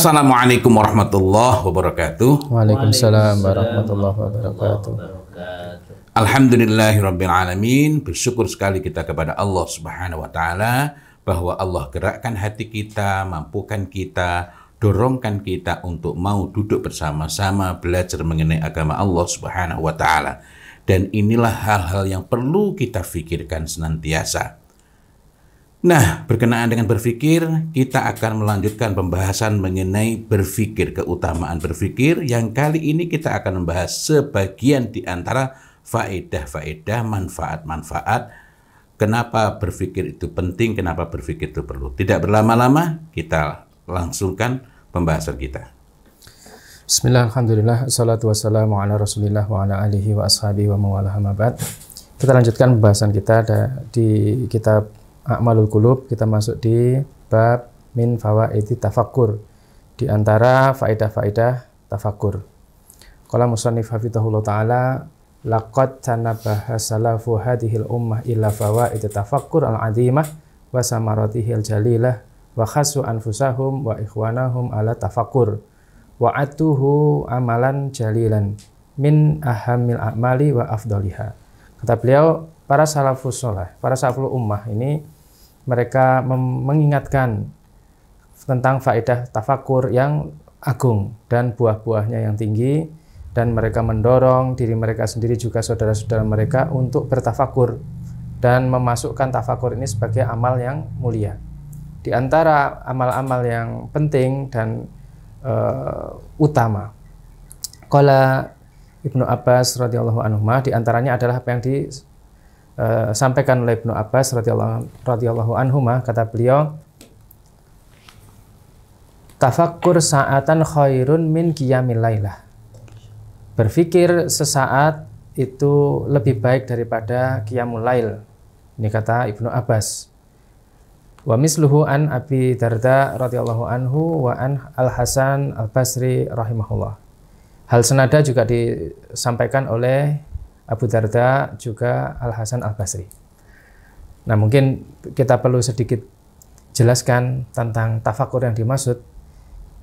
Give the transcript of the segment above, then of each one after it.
Assalamualaikum warahmatullahi wabarakatuh. Waalaikumsalam warahmatullahi wabarakatuh. Alhamdulillahirabbil alamin. Bersyukur sekali kita kepada Allah Subhanahu wa taala bahwa Allah gerakkan hati kita, mampukan kita, dorongkan kita untuk mau duduk bersama-sama belajar mengenai agama Allah Subhanahu wa taala. Dan inilah hal-hal yang perlu kita pikirkan senantiasa. Nah, berkenaan dengan berpikir, kita akan melanjutkan pembahasan mengenai berpikir, keutamaan berpikir, yang kali ini kita akan membahas sebagian di antara faedah-faedah, manfaat-manfaat, kenapa berpikir itu penting, kenapa berpikir itu perlu. Tidak berlama-lama, kita langsungkan pembahasan kita. Bismillah, alhamdulillah, assalatu wassalamu ala rasulillah wa ala alihi wa ashabihi wa mawalah mabad. Kita lanjutkan pembahasan kita di kitab A'malul Qulub. Kita masuk di bab min fawaidi tafakkur, di antara faedah-faedah tafakkur. Qala musannif hafizahullah ta'ala, laqad tanabaha salafu hadhil ummah illa fawaidi tafakkur al-'azimah wa samaratihil jalilah wa khasu anfusahum wa ikhwanahum ala tafakkur wa atuhu amalan jalilan min ahamil a'mali wa afdaliha. Kata beliau, para salafus sholeh, para salaful ummah ini mereka mengingatkan tentang faedah tafakur yang agung dan buah-buahnya yang tinggi, dan mereka mendorong diri mereka sendiri juga saudara-saudara mereka untuk bertafakur dan memasukkan tafakur ini sebagai amal yang mulia. Di antara amal-amal yang penting dan utama, qala Ibnu Abbas radhiyallahu anhu, di antaranya adalah apa yang sampaikan oleh Ibnu Abbas radhiyallahu anhuma, kata beliau, tafakkur sa'atan khairun min qiyamil lailah. Berpikir sesaat itu lebih baik daripada qiyamul lail. Ini kata Ibnu Abbas. Wa misluhu an Abi Darda radhiyallahu anhu wa an Al-Hasan Al-Basri rahimahullah. Hal senada juga disampaikan oleh Abu Darda juga Al-Hasan Al-Basri. Nah, mungkin kita perlu sedikit jelaskan tentang tafakur yang dimaksud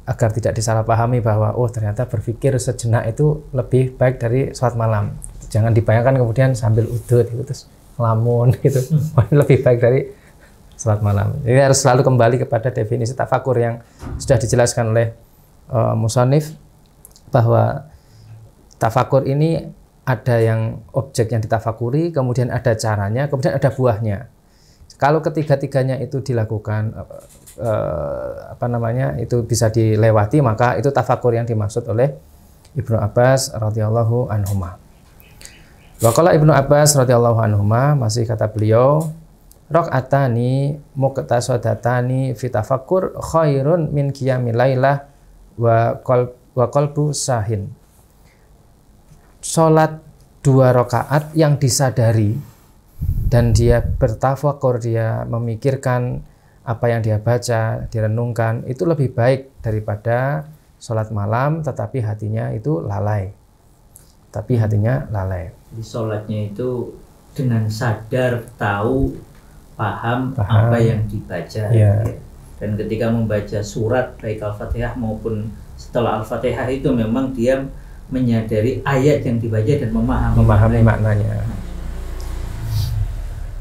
agar tidak disalahpahami bahwa ternyata berpikir sejenak itu lebih baik dari sholat malam. Jangan dibayangkan kemudian sambil udut gitu, terus ngelamun gitu. Lebih baik dari sholat malam. Jadi harus selalu kembali kepada definisi tafakur yang sudah dijelaskan oleh musannif, bahwa tafakur ini ada yang objek yang ditafakuri, kemudian ada caranya, kemudian ada buahnya. Kalau ketiga-tiganya itu dilakukan, itu bisa dilewati, maka itu tafakur yang dimaksud oleh Ibnu Abbas radhiyallahu anhuma. Wa qala Ibnu Abbas radhiyallahu anhuma, masih kata beliau, raq'atani muqtasadatani fi tafakkur khairun min qiyamil lailah wa qalbu sahin. Sholat 2 rakaat yang disadari dan dia bertafakur, dia memikirkan apa yang dia baca, direnungkan, itu lebih baik daripada sholat malam tetapi hatinya itu lalai. Di sholatnya itu dengan sadar, tahu, paham apa yang dibaca. Ya. Dan ketika membaca surat baik Al-Fatihah maupun setelah Al-Fatihah itu memang dia menyadari ayat yang dibaca dan memahami maknanya.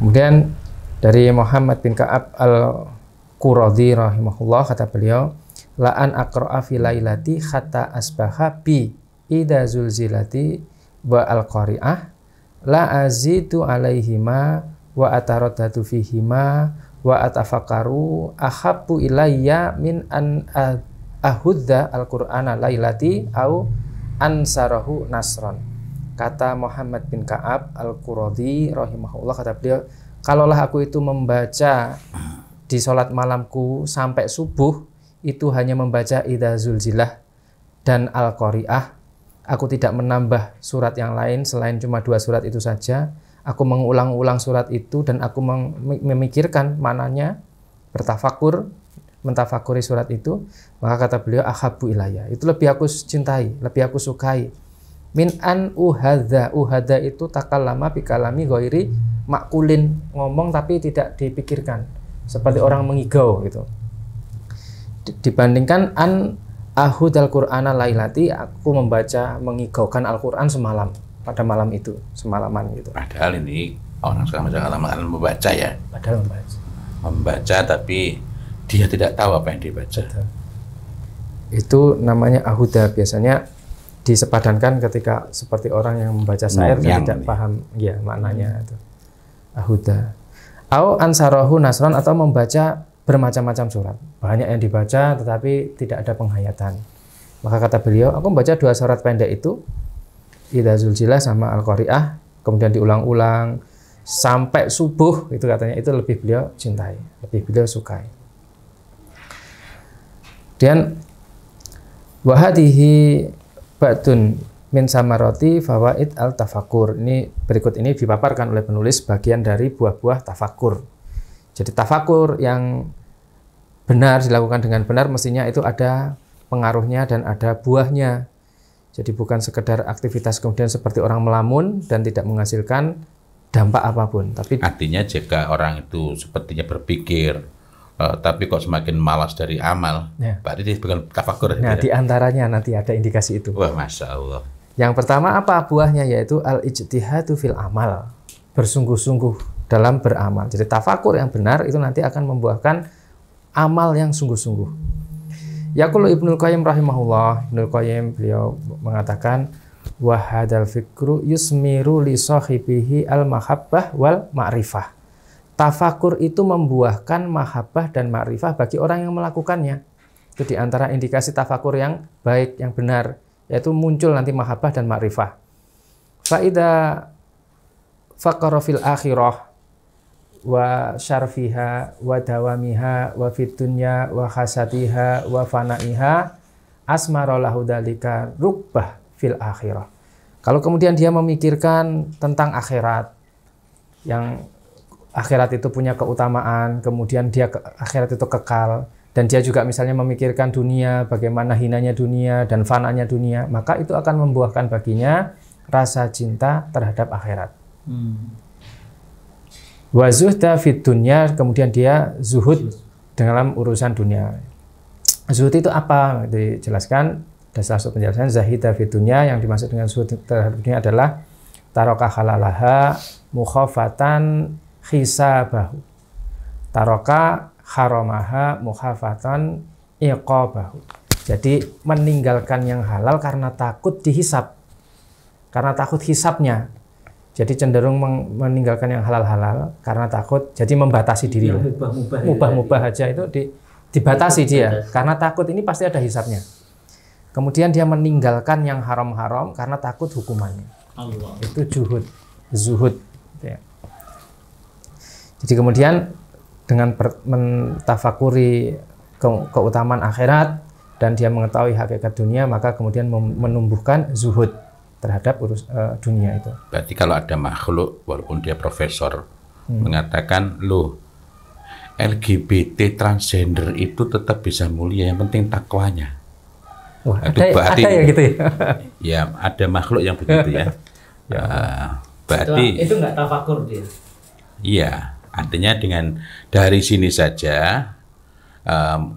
Kemudian dari Muhammad bin Ka'ab Al-Quradi rahimahullah, kata beliau, la an aqra'a fi lailati hatta asbaha bi idza zulzilati wa al-qari'ah la azidu alaihima wa ataraddatu fihima wa atafakkaru ahabbu ilayya min an ahudza al-Qur'ana lailati au ansarahu nasron. Kata Muhammad bin Ka'ab Al-Quradi rahimahullah, kata beliau, kalaulah aku itu membaca di sholat malamku sampai subuh itu hanya membaca idza zulzilah dan al-qari'ah, aku tidak menambah surat yang lain selain cuma 2 surat itu saja, aku mengulang-ulang surat itu dan aku memikirkan mananya, bertafakur, mentafakuri surat itu, maka kata beliau, ahabbu ilayya, itu lebih aku cintai, lebih aku sukai, min an uhadza itu takallama bi kalami ghairi makulin, ngomong tapi tidak dipikirkan, seperti orang mengigau gitu, dibandingkan an ahudal Qur'ana lailati, aku mengigaukan Al-Qur'an semalam, pada malam itu, semalaman gitu. Padahal ini orang sekarang macam membaca ya. Padahal membaca. Membaca tapi dia tidak tahu apa yang dibaca. Betul. Itu namanya ahuda, biasanya disepadankan ketika seperti orang yang membaca syair dan tidak paham ya maknanya itu. Ahuda. Au ansarahu nasron, atau membaca bermacam-macam surat. Banyak yang dibaca tetapi tidak ada penghayatan. Maka kata beliau, aku membaca 2 surat pendek itu, Idza Zulzilah sama Al-Qari'ah, kemudian diulang-ulang sampai subuh, itu katanya itu lebih beliau cintai, lebih beliau sukai. Dan wahadihi ba'dun min samarati fawaid al-tafakkur. Ini berikut ini dipaparkan oleh penulis bagian dari buah-buah tafakur. Jadi tafakur yang benar, dilakukan dengan benar, mestinya itu ada pengaruhnya dan ada buahnya. Jadi bukan sekedar aktivitas kemudian seperti orang melamun dan tidak menghasilkan dampak apapun. Tapi artinya jika orang itu sepertinya berpikir tapi kok semakin malas dari amal, ya, berarti dia bukan tafakur. Nah, di antaranya nanti ada indikasi itu. Wah, Masya Allah. Yang pertama apa buahnya, yaitu al-ijtihadu fil amal, bersungguh-sungguh dalam beramal. Jadi tafakur yang benar itu nanti akan membuahkan amal yang sungguh-sungguh. Yaqulu Ibnul Qayyim rahimahullah, Ibnul Qayyim beliau mengatakan wa hadzal fikru yusmiru li sahibihi al-mahabbah wal ma'rifah. Tafakur itu membuahkan mahabbah dan ma'rifah bagi orang yang melakukannya. Itu di antara indikasi tafakur yang baik, yang benar, yaitu muncul nanti mahabbah dan ma'rifah. Fa idza faqara fil akhirah wa syarfiha wa dawamiha wa fid dunya wa khasatiha wa fanaiha asmara lahu dzalika rubbah fil akhirah. Kalau kemudian dia memikirkan tentang akhirat, yang akhirat itu punya keutamaan, kemudian dia akhirat itu kekal, dan dia juga misalnya memikirkan dunia, bagaimana hinanya dunia dan fananya dunia, maka itu akan membuahkan baginya rasa cinta terhadap akhirat. Wa zuhda fid dunya, kemudian dia zuhud dalam urusan dunia. Zuhud itu apa? Dijelaskan, ada salah satu penjelasan, zahida fid dunya, yang dimaksud dengan zuhud terhadap dunia adalah taroka halalaha mukhafatan hisabahu, taroka haramaha mukhafatan iqabahu. Jadi meninggalkan yang halal karena takut dihisab, karena takut hisabnya. Jadi cenderung meninggalkan yang halal-halal karena takut, jadi membatasi diri. Mubah-mubah aja itu dibatasi dia, karena takut ini pasti ada hisabnya. Kemudian dia meninggalkan yang haram-haram karena takut hukumannya. Allah. Itu zuhud. Ya. Jadi kemudian dengan mentafakuri keutamaan akhirat dan dia mengetahui hakikat dunia, maka kemudian menumbuhkan zuhud terhadap dunia itu. Berarti kalau ada makhluk, walaupun dia profesor, mengatakan, loh, LGBT transgender itu tetap bisa mulia, yang penting takwanya. Wah, ada ya gitu ya? Ya, ada makhluk yang begitu ya. Berarti itu nggak tafakur dia. Iya, artinya dengan dari sini saja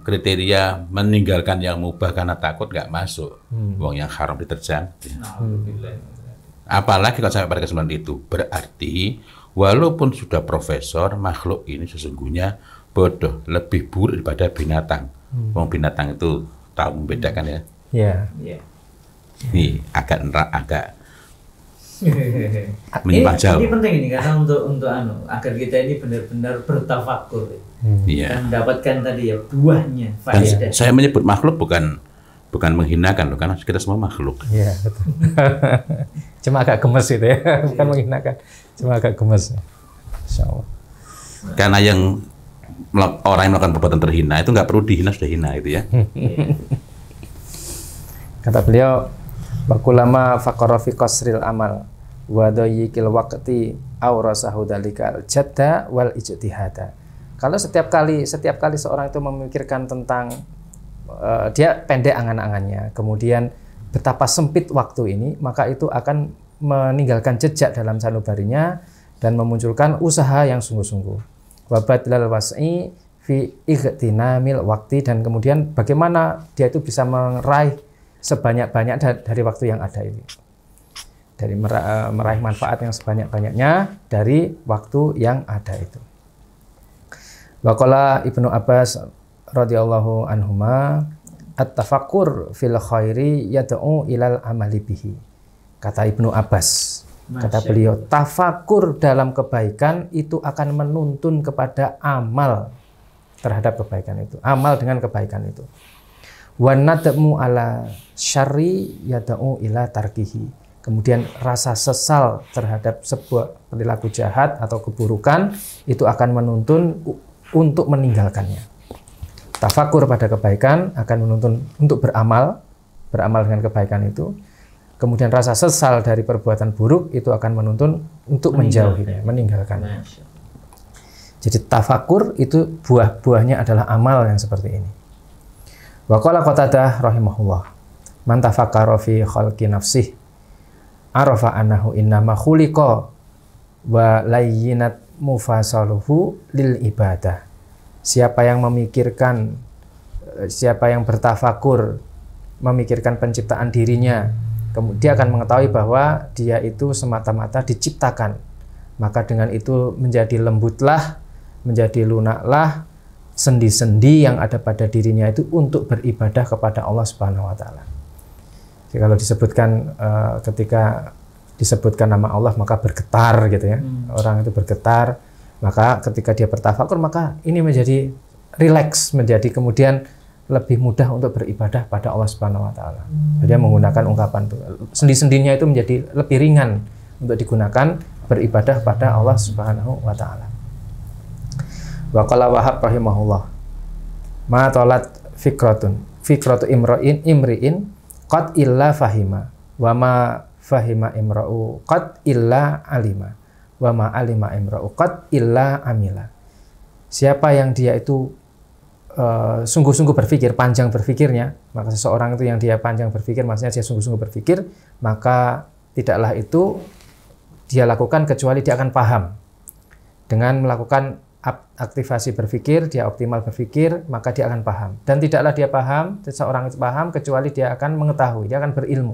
kriteria meninggalkan yang mubah karena takut nggak masuk, wong yang haram diterjang. Apalagi kalau sampai pada kesimpulan itu, berarti walaupun sudah profesor, makhluk ini sesungguhnya bodoh, lebih buruk daripada binatang. Wong binatang itu tahu membedakan ya. Iya. Ini agak menyimpang jauh. Ini penting ini karena untuk agar kita ini benar-benar bertafakur. Dan mendapatkan tadi ya buahnya. Saya menyebut makhluk bukan menghinakan loh, karena kita semua makhluk. Iya, betul. Cuma agak gemes itu ya, bukan menghinakan, cuma agak gemes. Insyaallah. Karena orang yang melakukan perbuatan terhina itu nggak perlu dihina, sudah hina itu ya. Kata beliau, wakulama faqara fi qasril amal wa dayyikil waqti awrasahu dalikal jadda wal ijtihada. Kalau setiap kali seorang itu memikirkan tentang dia pendek angan-angannya, kemudian betapa sempit waktu ini, maka itu akan meninggalkan jejak dalam sanubarinya dan memunculkan usaha yang sungguh-sungguh. Wa badlal was'i fi ightinamil waktu, dan kemudian bagaimana dia itu bisa meraih sebanyak-banyak dari waktu yang ada ini. Dari meraih manfaat yang sebanyak-banyaknya dari waktu yang ada itu. Wa qala Ibnu Abbas radhiyallahu anhuma, at-tafakkur fil khairi yad'u ilal amali bihi. Kata Ibnu Abbas, kata beliau, tafakur dalam kebaikan itu akan menuntun kepada amal terhadap kebaikan itu, amal dengan kebaikan itu. Wa nadmu ala syarri yad'u ila tarkihi. Kemudian rasa sesal terhadap sebuah perilaku jahat atau keburukan itu akan menuntun untuk meninggalkannya. Tafakur pada kebaikan akan menuntun untuk beramal dengan kebaikan itu. Kemudian rasa sesal dari perbuatan buruk itu akan menuntun untuk menjauhinya, meninggalkannya. Jadi tafakur itu buah-buahnya adalah amal yang seperti ini. Wa qala Qatadah rahimahullah, man tafakkara fi khalqi nafsih arafa annahu innama khuliqa wa layyinat mufasaluhu lil ibadah. Siapa yang memikirkan, siapa yang bertafakur, memikirkan penciptaan dirinya, kemudian dia akan mengetahui bahwa dia itu semata-mata diciptakan. Maka dengan itu menjadi lembutlah, menjadi lunaklah sendi-sendi yang ada pada dirinya itu untuk beribadah kepada Allah Subhanahu wa taala. Jadi kalau disebutkan ketika disebutkan nama Allah maka bergetar gitu ya. Orang itu bergetar, maka ketika dia bertafakur maka ini menjadi rileks, menjadi kemudian lebih mudah untuk beribadah pada Allah Subhanahu wa taala. Dia menggunakan ungkapan itu. Sendi-sendinya itu menjadi lebih ringan untuk digunakan beribadah pada Allah Subhanahu wa taala. Wa qala Wahab rahimahullah, ma talat fikratu imri'in qad illa fahima wa ma fahima imra'u qad illa alima wa ma alima imra'u qad illa amila. Siapa yang dia itu sungguh-sungguh berpikir, panjang berpikirnya, maka seseorang itu yang dia panjang berpikir, maksudnya dia sungguh-sungguh berpikir, maka tidaklah itu dia lakukan kecuali dia akan paham. Dengan melakukan aktivasi berpikir, dia optimal berpikir, maka dia akan paham. Dan tidaklah dia paham, seseorang itu paham kecuali dia akan mengetahui, dia akan berilmu.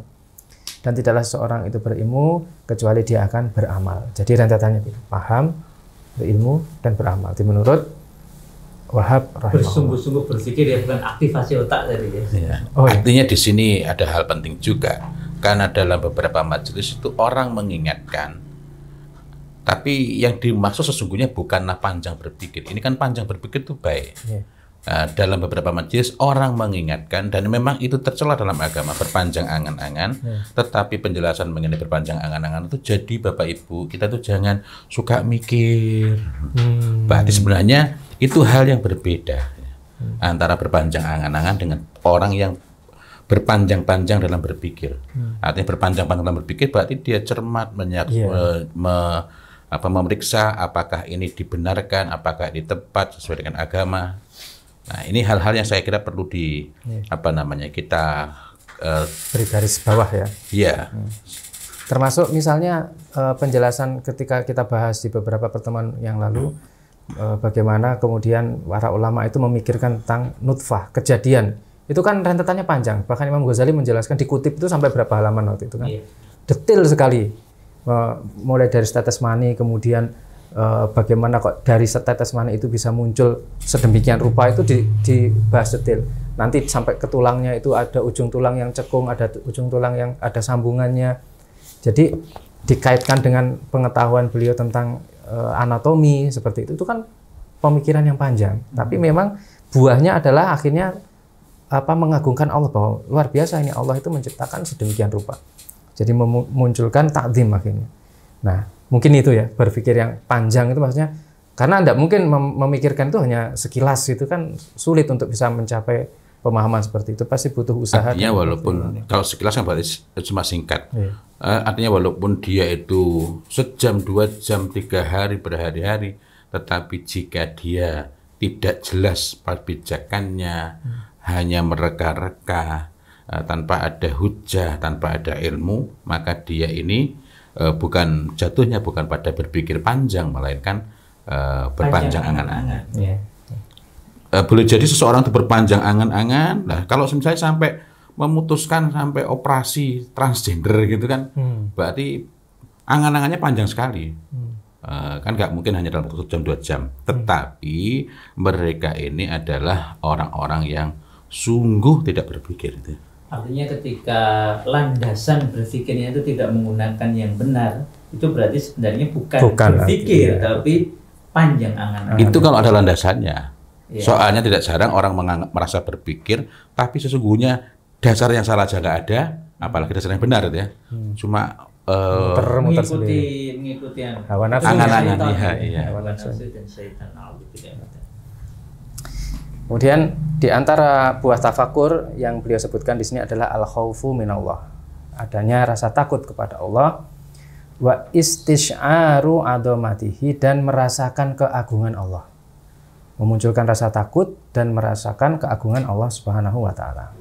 Dan tidaklah seseorang itu berilmu kecuali dia akan beramal. Jadi rentetannya paham, berilmu, dan beramal. Itu menurut Wahab rahimahullah. Bersungguh-sungguh berpikir ya, bukan aktivasi otak tadi ya. Ya. Artinya di sini ada hal penting juga, karena dalam beberapa majelis itu orang mengingatkan, tapi yang dimaksud sesungguhnya bukanlah panjang berpikir. Ini kan panjang berpikir itu baik. Dalam beberapa majelis orang mengingatkan, dan memang itu tercela dalam agama, berpanjang angan-angan. Tetapi penjelasan mengenai berpanjang angan-angan itu, jadi Bapak Ibu kita tuh jangan suka mikir. Berarti sebenarnya itu hal yang berbeda antara berpanjang angan-angan dengan orang yang berpanjang-panjang dalam berpikir. Artinya berpanjang-panjang dalam berpikir berarti dia cermat, memeriksa apakah ini dibenarkan, apakah ini tepat sesuai dengan agama. Nah, ini hal-hal yang saya kira perlu kita beri garis bawah ya. Iya. Termasuk misalnya penjelasan ketika kita bahas di beberapa pertemuan yang lalu, bagaimana kemudian para ulama itu memikirkan tentang nutfah, kejadian. Itu kan rentetannya panjang. Bahkan Imam Ghazali menjelaskan, dikutip itu sampai berapa halaman waktu itu kan. Detail sekali. Mulai dari tetes mani, kemudian bagaimana kok dari tetes mani itu bisa muncul sedemikian rupa, itu dibahas detail. Nanti sampai ke tulangnya itu ada ujung tulang yang cekung, ada ujung tulang yang ada sambungannya. Jadi dikaitkan dengan pengetahuan beliau tentang anatomi seperti itu kan pemikiran yang panjang. Tapi memang buahnya adalah akhirnya mengagungkan Allah, bahwa luar biasa ini Allah itu menciptakan sedemikian rupa. Jadi memunculkan takzim akhirnya. Nah, mungkin itu ya, berpikir yang panjang itu maksudnya, karena tidak mungkin memikirkan itu hanya sekilas, itu kan sulit untuk bisa mencapai pemahaman seperti itu, pasti butuh usaha. Artinya walaupun kalau sekilas kan berarti cuma singkat. Artinya walaupun dia itu sejam, 2 jam, 3 hari, berhari-hari, tetapi jika dia tidak jelas perbicaranya, hanya mereka-reka, tanpa ada hujah, tanpa ada ilmu, maka dia ini jatuhnya bukan pada berpikir panjang, melainkan berpanjang angan-angan. boleh jadi seseorang itu berpanjang angan-angan. Nah, kalau misalnya sampai memutuskan sampai operasi transgender gitu kan, berarti angan-angannya panjang sekali. Kan nggak mungkin hanya dalam 1 jam 2 jam. Tetapi mereka ini adalah orang-orang yang sungguh tidak berpikir. Artinya ketika landasan berpikirnya itu tidak menggunakan yang benar, itu berarti sebenarnya bukan berpikir, tapi panjang angan-angan. Itu kalau ada landasannya. Ya. Soalnya tidak jarang orang merasa berpikir, tapi sesungguhnya dasar yang salah aja nggak ada, apalagi dasar yang benar ya. Cuma mengikuti hawa nafsu, angan-angan, hawa nafsu dan syaitan. Kemudian di antara buah tafakur yang beliau sebutkan di sini adalah al-khaufu minallah. Adanya rasa takut kepada Allah, wa istish'aru adhamatihi, dan merasakan keagungan Allah. Memunculkan rasa takut dan merasakan keagungan Allah Subhanahu wa taala.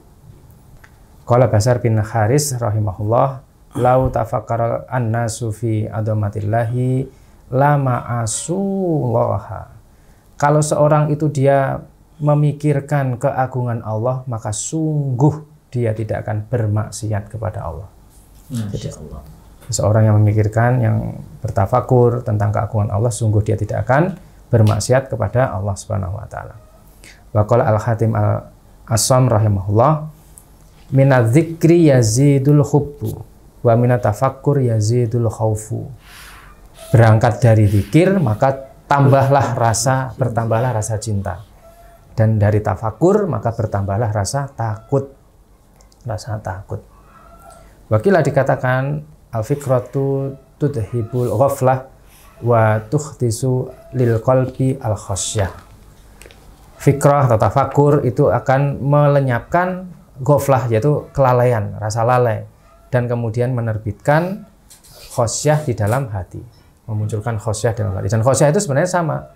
Qala Basar bin Haris rahimahullah, lau tafakkara an-nasu fi adhamatillahi lama asullaha. Kalau seorang itu dia memikirkan keagungan Allah, maka sungguh dia tidak akan bermaksiat kepada Allah. Jadi, seorang yang memikirkan, yang bertafakur tentang keagungan Allah, sungguh dia tidak akan bermaksiat kepada Allah Subhanahu wa taala. Wa qala Al-Hatim Al-Asam rahimahullah, minadz-dzikri yazidul hubbu wa minat-tafakkur yazidul khaufu. Berangkat dari zikir maka bertambahlah rasa cinta. Dan dari tafakur maka bertambahlah rasa takut. Wakilah dikatakan al-fikratu tudhibul ghaflah wa tukhtisu lil qalbi al khasyah. Fikrah atau tafakur itu akan melenyapkan ghaflah, yaitu kelalaian, rasa lalai, dan kemudian menerbitkan khasyah di dalam hati, memunculkan khasyah dalam hati. Dan khasyah itu sebenarnya sama,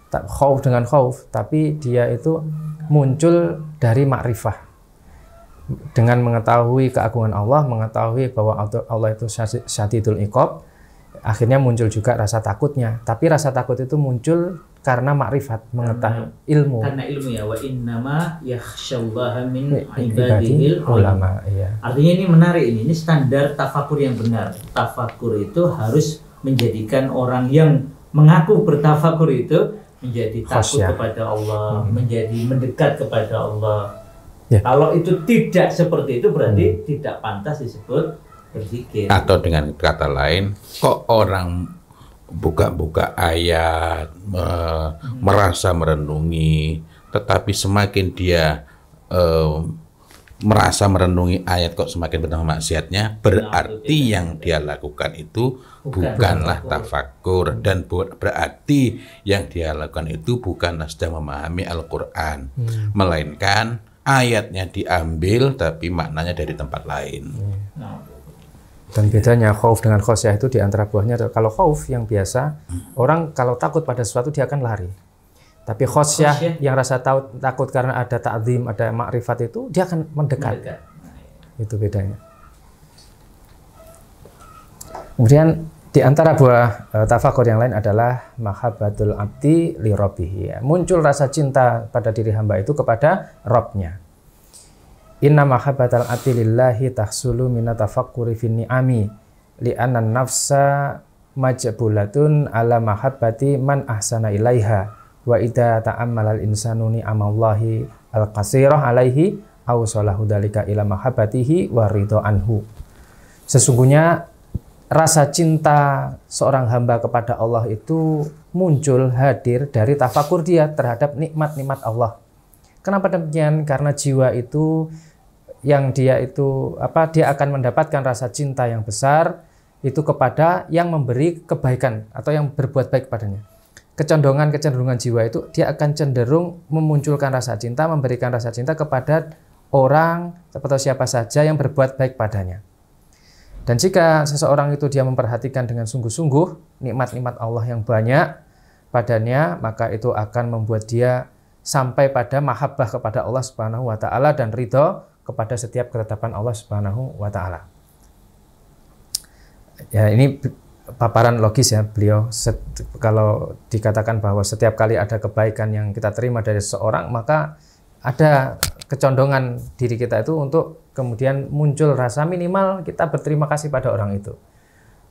khauf dengan khauf, tapi dia itu muncul dari makrifah. Dengan mengetahui keagungan Allah, mengetahui bahwa Allah itu syadidul iqab, akhirnya muncul juga rasa takutnya. Tapi rasa takut itu muncul karena makrifat, mengetahui ilmu. Karena ilmu ya, wa innama yakhsyallaha min ibadihil ulama. Iya. Artinya ini menarik, ini standar tafakur yang benar. Tafakur itu harus menjadikan orang yang mengaku bertafakur itu menjadi takut kepada Allah, menjadi mendekat kepada Allah. Ya. Kalau itu tidak seperti itu berarti tidak pantas disebut berzikir. Atau dengan kata lain, kok orang buka-buka ayat, merasa merenungi, tetapi semakin dia merasa merenungi ayat kok semakin bertambah maksiatnya, berarti yang dia lakukan itu bukanlah tafakur, dan berarti yang dia lakukan itu bukanlah sedang memahami Al-Quran, melainkan ayatnya diambil tapi maknanya dari tempat lain. Dan bedanya khauf dengan khosyah itu di antara buahnya, kalau khauf yang biasa, orang kalau takut pada sesuatu dia akan lari. Tapi khosyah yang rasa takut karena ada ta'zim, ada makrifat itu, dia akan mendekat. Itu bedanya. Kemudian di antara buah tafakur yang lain adalah mahabbatul abdi li rabbih. Muncul rasa cinta pada diri hamba itu kepada Rabbnya. Inna mahabbatal abdi lillahi tahsulu minat tafakkuri fin ni'ami li'anna nafsa majbulatun ala mahabbati man ahsana ilaiha. Wa idza ta'ammalal insanu ni'amallahi al-qasirah alaihi aw salahu dalika ila mahabbatihi wa ridha anhu. Sesungguhnya rasa cinta seorang hamba kepada Allah itu muncul, hadir dari tafakur dia terhadap nikmat-nikmat Allah. Kenapa demikian? Karena jiwa itu yang dia akan mendapatkan rasa cinta yang besar itu kepada yang memberi kebaikan atau yang berbuat baik padanya. Kecenderungan jiwa itu dia akan cenderung memunculkan rasa cinta, memberikan rasa cinta kepada orang atau siapa saja yang berbuat baik padanya. Dan jika seseorang itu dia memperhatikan dengan sungguh-sungguh nikmat-nikmat Allah yang banyak padanya, maka itu akan membuat dia sampai pada mahabbah kepada Allah Subhanahu wa taala dan ridho kepada setiap ketetapan Allah Subhanahu wa taala. Ya, ini paparan logis ya beliau. Kalau dikatakan bahwa setiap kali ada kebaikan yang kita terima dari seseorang, maka ada kecondongan diri kita itu untuk kemudian muncul rasa minimal kita berterima kasih pada orang itu.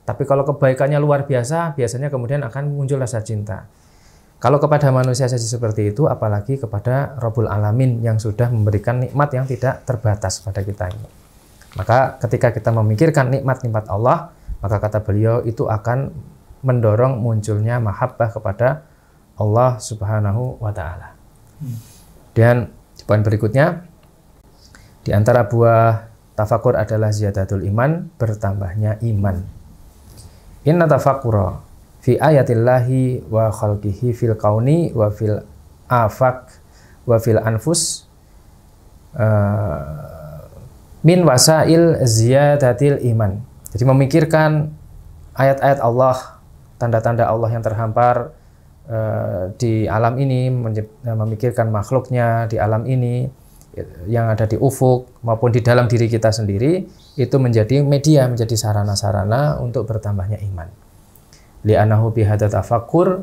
Tapi kalau kebaikannya luar biasa, biasanya kemudian akan muncul rasa cinta. Kalau kepada manusia saja seperti itu, apalagi kepada Rabbul Alamin yang sudah memberikan nikmat yang tidak terbatas pada kita ini. Maka ketika kita memikirkan nikmat-nikmat Allah, maka kata beliau itu akan mendorong munculnya mahabbah kepada Allah Subhanahu wa Ta'ala. Dan poin berikutnya, di antara buah tafakur adalah ziyadatul iman, bertambahnya iman. Inna tafakkura fi ayatillahi wa khalqihi fil kauni wa fil afaq wa fil anfus min wasail ziyadatil iman. Jadi memikirkan ayat-ayat Allah, tanda-tanda Allah yang terhampar di alam ini, memikirkan makhluknya di alam ini yang ada di ufuk maupun di dalam diri kita sendiri, itu menjadi media, menjadi sarana-sarana untuk bertambahnya iman. Li'annahu bihadza tafakkur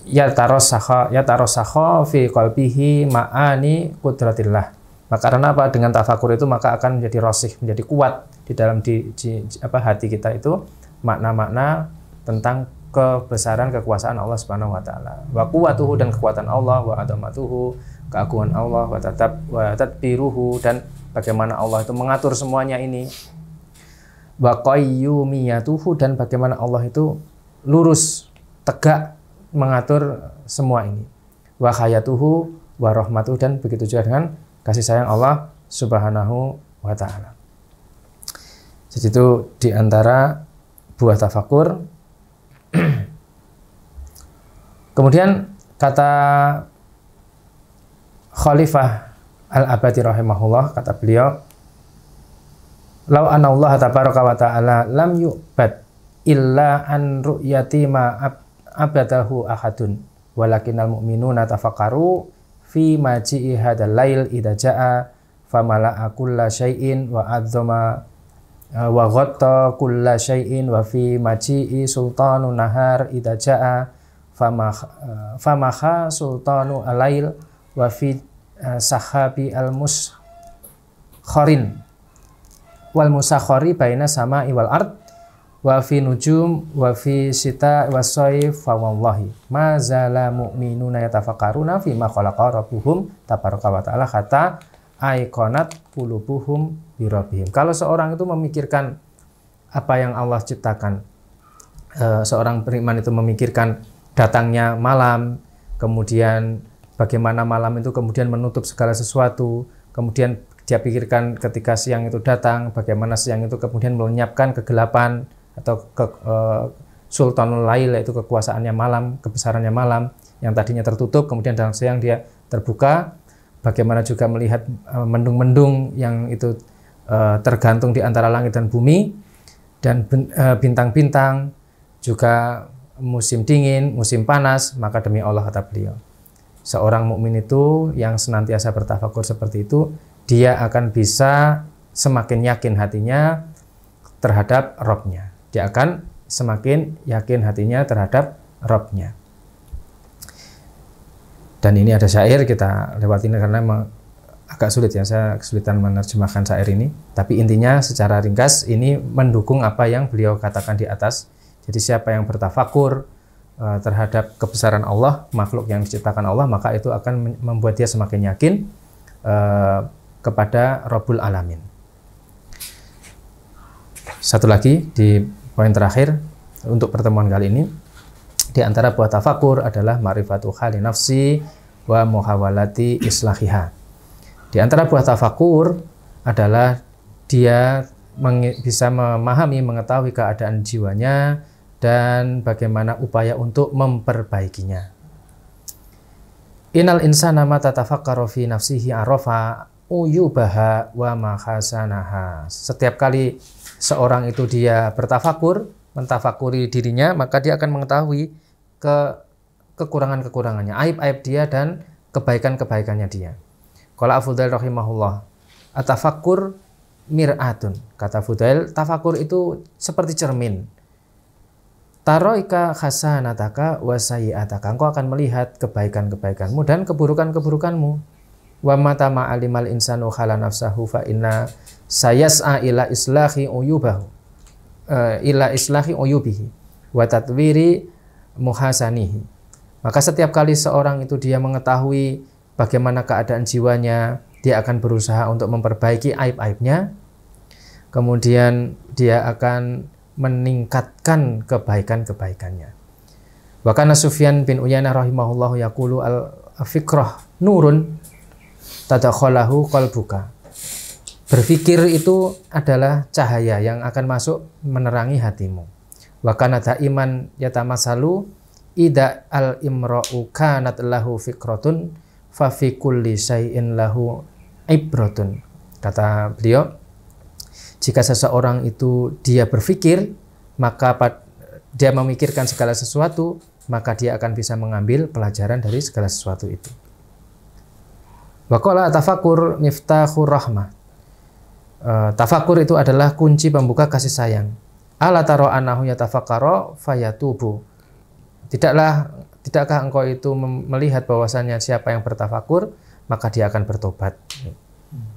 yatarasakha fi qalbihi ma'ani qudratillah. Maka karena apa? Dengan tafakur itu maka akan menjadi rasih, menjadi kuat di dalam hati kita itu makna-makna tentang kebesaran kekuasaan Allah Subhanahu wa Ta'ala. Wa quwwatuhu, dan kekuatan Allah, wa adamatuhu, keagungan Allah, wa tadbiruhu, dan bagaimana Allah itu mengatur semuanya ini, wa qayyumiyatuhu, dan bagaimana Allah itu lurus, tegak mengatur semua ini, wa khayatuhu, wa rahmatuhu, dan begitu juga dengan kasih sayang Allah Subhanahu wa Ta'ala. Jadi itu diantara buah tafakur. Kemudian kata Khalifah Al-Abadi rahimahullah, kata beliau, "Lau anna Allah tabaraka wa ta'ala lam yu'bad illa an ru'yati ma abadahu ahadun, walakinal mu'minuna tafakkaru fi maji'i hadzal lail idza jaa famala'a kulla syai'in wa adzama wa ghatta kulla syai'in wa fi maji'i sultanun nahar idza jaa famaha sultanu alail wa fi sahabi al-muskharin wal musakhari baina sama'i wal ard wa fi nujum wa fi sita wa sayf fa wallahi ma zala mu'minuna yatafakkaruna fi ma khalaqa rabbuhum tabaraka wa ta'ala hatta aiqanat qulubuhum bi rabbihim. Kalau seorang itu memikirkan apa yang Allah ciptakan, seorang beriman itu memikirkan datangnya malam, kemudian bagaimana malam itu kemudian menutup segala sesuatu, kemudian dia pikirkan ketika siang itu datang, bagaimana siang itu kemudian melenyapkan kegelapan atau sultanul lail, yaitu kekuasaannya malam, kebesarannya malam yang tadinya tertutup, kemudian dalam siang dia terbuka. Bagaimana juga melihat mendung-mendung yang itu tergantung di antara langit dan bumi, dan bintang-bintang, juga musim dingin, musim panas. Maka demi Allah, kata beliau, seorang mukmin itu yang senantiasa bertafakur seperti itu, dia akan bisa semakin yakin hatinya terhadap Rabb-nya. Dia akan semakin yakin hatinya terhadap Rabb-nya. Dan ini ada syair, kita lewat ini karena agak sulit ya, saya kesulitan menerjemahkan syair ini. Tapi intinya secara ringkas ini mendukung apa yang beliau katakan di atas. Jadi siapa yang bertafakur terhadap kebesaran Allah, makhluk yang diciptakan Allah, maka itu akan membuat dia semakin yakin kepada Rabbul Alamin. Satu lagi di poin terakhir untuk pertemuan kali ini, di antara buah tafakur adalah ma'rifatu hali nafsi wa muhawalati islahiha. Di antara buah tafakur adalah dia bisa memahami, mengetahui keadaan jiwanya dan bagaimana upaya untuk memperbaikinya. Innal insana mata tafakkara fi nafsihi arafa uyubaha wa mahasanaha. Setiap kali seorang itu dia bertafakur, mentafakuri dirinya, maka dia akan mengetahui kekurangan-kekurangannya, aib-aib dia dan kebaikan-kebaikannya dia. Qala Abu Dhail rahimahullah, atafakkur mir'atun. Kata Fudail, tafakur itu seperti cermin. Taroika hasanataka wa sayyi'ataka. Engkau akan melihat kebaikan-kebaikanmu dan keburukan-keburukanmu. Wa mata ma'alimal insanu khala nafsahu fa inna sayas'a ila islahi uyubahu. Ila islahi uyubihi wa tatwiri muhasanihi. Maka setiap kali seorang itu dia mengetahui bagaimana keadaan jiwanya, dia akan berusaha untuk memperbaiki aib-aibnya. Kemudian dia akan meningkatkan kebaikan-kebaikannya. Wa kana Sufyan bin Uyainah rahimahullahu yaqulu al-fikrah nurun tadakhalahu qalbuka. Berpikir itu adalah cahaya yang akan masuk menerangi hatimu. Wa kana daiman yatamasalu ida al-imra'u kanat lahu fikratun fa fi kulli syai'in lahu ibratun. Kata beliau, jika seseorang itu dia berpikir, maka dia memikirkan segala sesuatu, maka dia akan bisa mengambil pelajaran dari segala sesuatu itu. Wa qala tafakkur miftahur rahmah. Tafakur itu adalah kunci pembuka kasih sayang. Ala taro anahu yatafakkara fayatubu. Tidakkah engkau itu melihat bahwasannya siapa yang bertafakur, maka dia akan bertobat.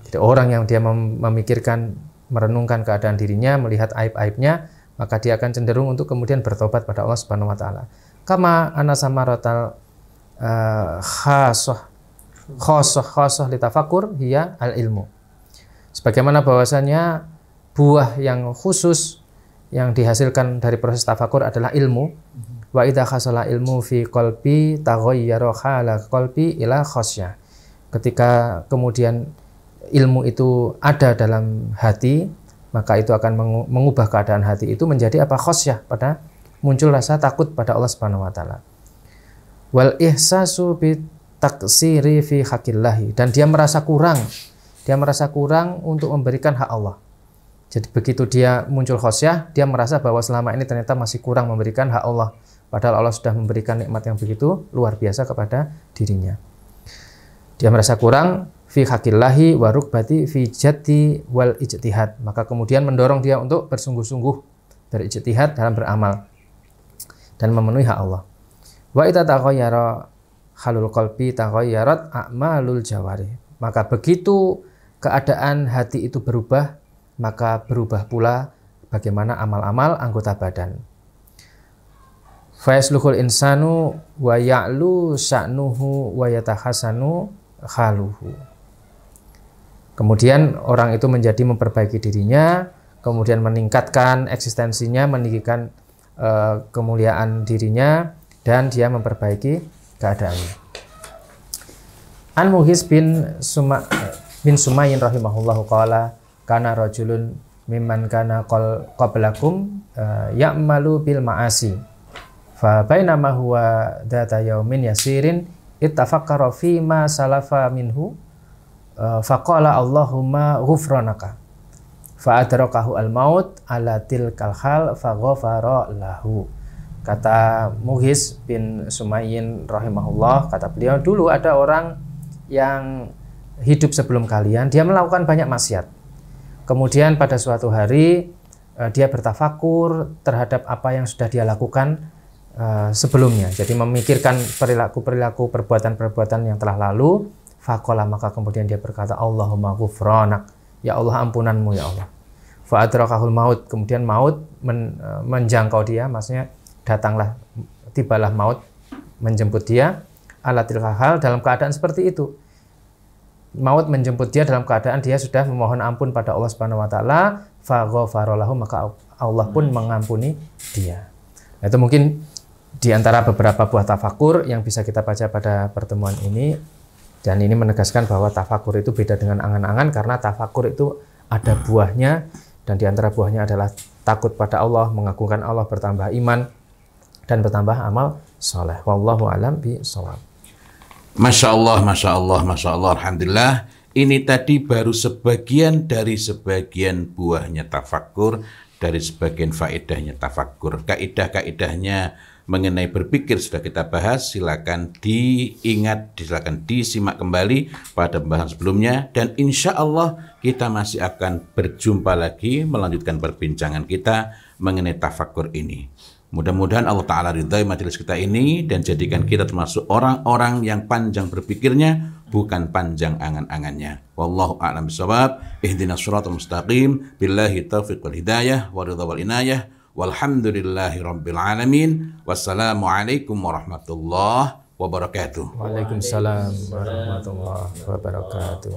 Jadi orang yang dia memikirkan, merenungkan keadaan dirinya, melihat aib-aibnya, maka dia akan cenderung untuk kemudian bertobat pada Allah Subhanahu wa taala. Kama ana samaratal khassah li tafakur hiya al ilmu. Sebagaimana bahwasanya buah yang khusus yang dihasilkan dari proses tafakur adalah ilmu. Wa idza khasala ilmu fi qalbi taghayyara hala qalbi ila khasyah. Ketika kemudian ilmu itu ada dalam hati, maka itu akan mengubah keadaan hati itu menjadi apa? Khasyah, pada muncul rasa takut pada Allah Subhanahu wa taala. Wal ihsasu bi taqsiri fi haqillahi, dan dia merasa kurang untuk memberikan hak Allah. Jadi begitu dia muncul khasyah, dia merasa bahwa selama ini ternyata masih kurang memberikan hak Allah, padahal Allah sudah memberikan nikmat yang begitu luar biasa kepada dirinya. Dia merasa kurang fi haqillahi wa rukbati fi jaddi wal ijtihad, maka kemudian mendorong dia untuk bersungguh-sungguh berijtihad dalam beramal dan memenuhi hak Allah. Wa idza taghayyara halul qalbi taghayyarat a'malul jawari, maka begitu keadaan hati itu berubah, maka berubah pula bagaimana amal-amal anggota badan. Fa yasluhul insanu wa ya'lu sya'nuhu wa yatahasanu haluhu. Kemudian orang itu menjadi memperbaiki dirinya, kemudian meningkatkan eksistensinya, meninggikan kemuliaan dirinya, dan dia memperbaiki keadaannya. An Mughis bin Sumayyin rahimahullahu qala kana rajulun mimman kana qablakum ya'malu bil ma'asi fa bainama huwa data yaumin yasirin ittafakkara fi ma salafa minhu faqala Allahumma ghufranaka fa adrakahu al maut ala tilkal hal fa ghafara lahu. Kata Mughis bin Sumayyin rahimahullah, kata beliau, dulu ada orang yang hidup sebelum kalian, dia melakukan banyak maksiat. Kemudian pada suatu hari dia bertafakur terhadap apa yang sudah dia lakukan sebelumnya. Jadi memikirkan perilaku-perilaku, perbuatan-perbuatan yang telah lalu. Faqala, maka kemudian dia berkata, Allahumma ghufranak, ya Allah ampunanmu ya Allah. Fa adrakahul maut, kemudian maut menjangkau dia, maksudnya tibalah maut menjemput dia ala tilka hal, dalam keadaan seperti itu. Maut menjemput dia dalam keadaan dia sudah memohon ampun pada Allah Subhanahu wa taala, fa ghafara lahu, maka Allah pun mengampuni dia. Nah, itu mungkin di antara beberapa buah tafakur yang bisa kita baca pada pertemuan ini, dan ini menegaskan bahwa tafakur itu beda dengan angan-angan, karena tafakur itu ada buahnya, dan di antara buahnya adalah takut pada Allah, mengagungkan Allah, bertambah iman dan bertambah amal soleh. Wallahu a'lam bishawab. Masya Allah, Masya Allah, Masya Allah, Alhamdulillah. Ini tadi baru sebagian dari sebagian buahnya tafakur, dari sebagian faedahnya tafakur. Kaidah-kaidahnya mengenai berpikir sudah kita bahas, silakan diingat, silakan disimak kembali pada pembahasan sebelumnya, dan insya Allah kita masih akan berjumpa lagi melanjutkan perbincangan kita mengenai tafakur ini. Mudah-mudahan Allah Ta'ala ridhai majelis kita ini dan jadikan kita termasuk orang-orang yang panjang berpikirnya, bukan panjang angan-angannya. Wallahu a'lam bishawab. Ihdinas shiratal mustaqim. Billahi taufiq wal hidayah wa ridha wal inayah. Walhamdulillahi rabbil alamin. Wassalamualaikum warahmatullahi wabarakatuh. Waalaikumsalam warahmatullahi wabarakatuh.